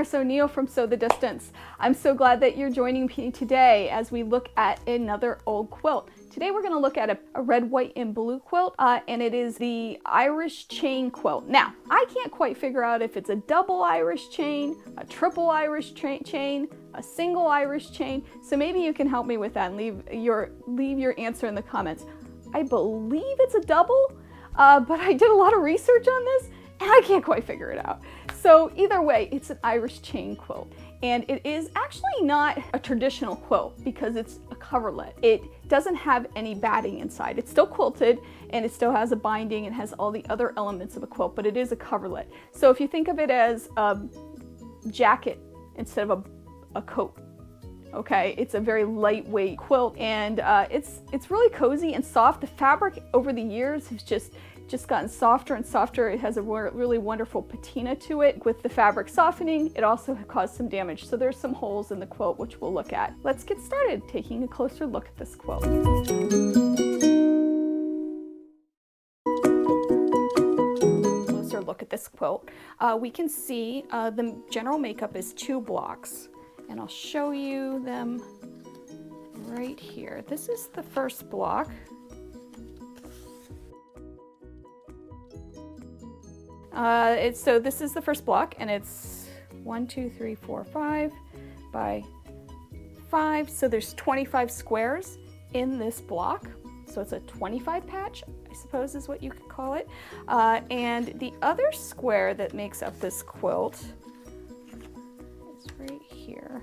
Chris O'Neill from Sew the Distance. I'm so glad that you're joining me today as we look at another old quilt. Today we're going to look at a red, white, and blue quilt, and it is the Irish chain quilt. Now, I can't quite figure out if it's a double Irish chain, a triple Irish chain, a single Irish chain, so maybe you can help me with that and leave your answer in the comments. I believe it's a double, but I did a lot of research on this, and I can't quite figure it out. So either way, it's an Irish chain quilt. And it is actually not a traditional quilt because it's a coverlet. It doesn't have any batting inside. It's still quilted and it still has a binding and has all the other elements of a quilt, but it is a coverlet. So if you think of it as a jacket instead of a coat, okay, it's a very lightweight quilt, and it's really cozy and soft. The fabric over the years has just gotten softer and softer. It has a really wonderful patina to it. With the fabric softening, it also caused some damage. So there's some holes in the quilt, which we'll look at. Let's get started taking a closer look at this quilt. Closer look at this quilt. We can see the general makeup is 2 blocks, and I'll show you them right here. This is the first block. So this is the first block, and it's 1, 2, 3, 4, 5 by 5. So there's 25 squares in this block. So it's a 25 patch, I suppose is what you could call it. And the other square that makes up this quilt is right here.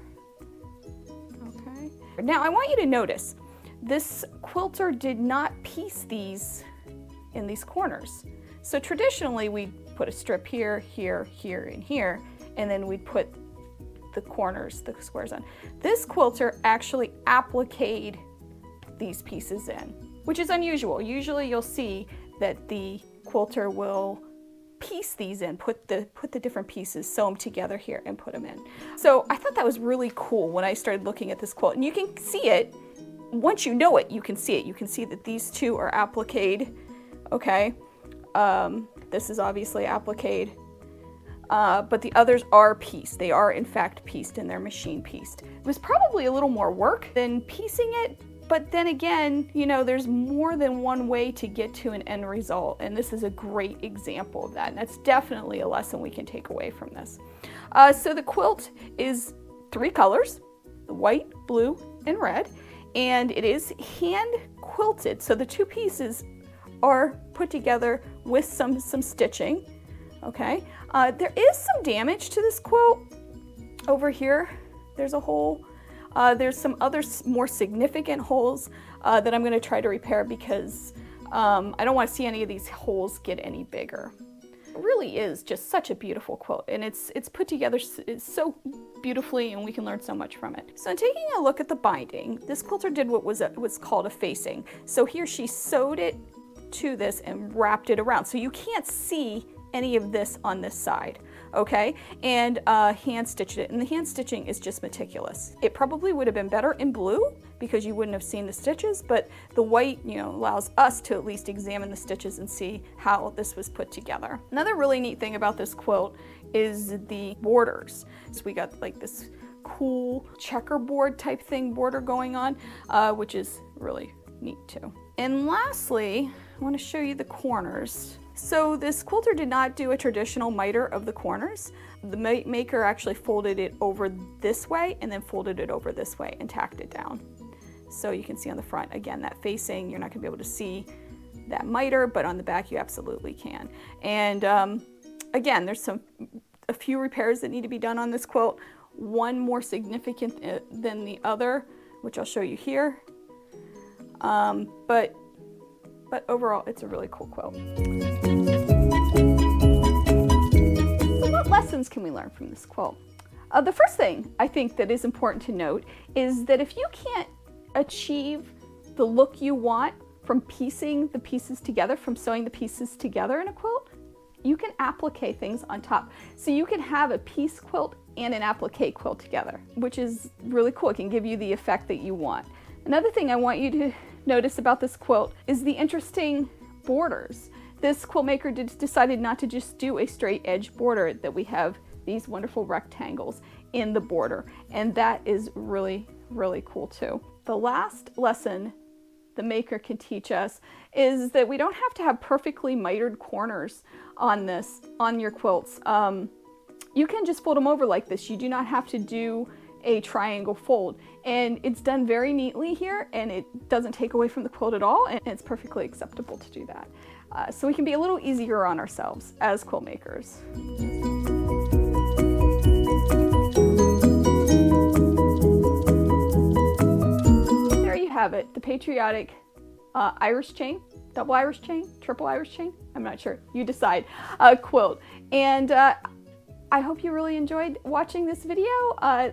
Okay. Now I want you to notice this quilter did not piece these in these corners. So traditionally we'd put a strip here, here, here, and here, and then we'd put the corners, the squares on. This quilter actually appliqued these pieces in, which is unusual. Usually you'll see that the quilter will piece these in, put the different pieces, sew them together here and put them in. So I thought that was really cool when I started looking at this quilt, and you can see it. Once you know it, you can see it. You can see that these two are appliqued, okay? This is obviously appliqued, but the others are pieced. They are in fact pieced, and they're machine pieced. It was probably a little more work than piecing it, but then again, you know, there's more than one way to get to an end result, and this is a great example of that, and that's definitely a lesson we can take away from this. So the quilt is 3 colors, the white, blue, and red, and it is hand quilted, so the 2 pieces are put together with some stitching, okay? There is some damage to this quilt. Over here, there's a hole. There's some other more significant holes that I'm gonna try to repair because I don't wanna see any of these holes get any bigger. It really is just such a beautiful quilt, and it's put together so beautifully, and we can learn so much from it. So in taking a look at the binding, this quilter did what was called a facing. So here she sewed it to this and wrapped it around, so you can't see any of this on this side, okay? And hand stitched it, and the hand stitching is just meticulous. It probably would have been better in blue because you wouldn't have seen the stitches, but the white, you know, allows us to at least examine the stitches and see how this was put together. Another really neat thing about this quilt is the borders. So we got like this cool checkerboard type thing border going on, which is really neat too. And lastly, I want to show you the corners. So this quilter did not do a traditional miter of the corners. The maker actually folded it over this way and then folded it over this way and tacked it down. So you can see on the front, again, that facing, you're not going to be able to see that miter, but on the back you absolutely can. And again, there's a few repairs that need to be done on this quilt. One more significant than the other, which I'll show you here. But overall, it's a really cool quilt. So what lessons can we learn from this quilt? The first thing I think that is important to note is that if you can't achieve the look you want from piecing the pieces together, from sewing the pieces together in a quilt, you can applique things on top. So you can have a piece quilt and an applique quilt together, which is really cool. It can give you the effect that you want. Another thing I want you to notice about this quilt is the interesting borders. This quilt maker decided not to just do a straight edge border, that we have these wonderful rectangles in the border. And that is really, really cool too. The last lesson the maker can teach us is that we don't have to have perfectly mitered corners on your quilts. You can just fold them over like this. You do not have to do a triangle fold, and it's done very neatly here, and it doesn't take away from the quilt at all, and it's perfectly acceptable to do that. So we can be a little easier on ourselves as quilt makers. There you have it, the Patriotic Irish chain, double Irish chain, triple Irish chain, I'm not sure, you decide, quilt. And I hope you really enjoyed watching this video.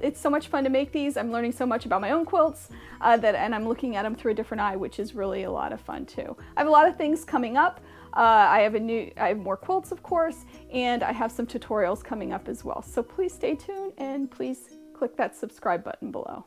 It's so much fun to make these. I'm learning so much about my own quilts and I'm looking at them through a different eye, which is really a lot of fun too. I have a lot of things coming up. I have more quilts, of course, and I have some tutorials coming up as well. So please stay tuned and please click that subscribe button below.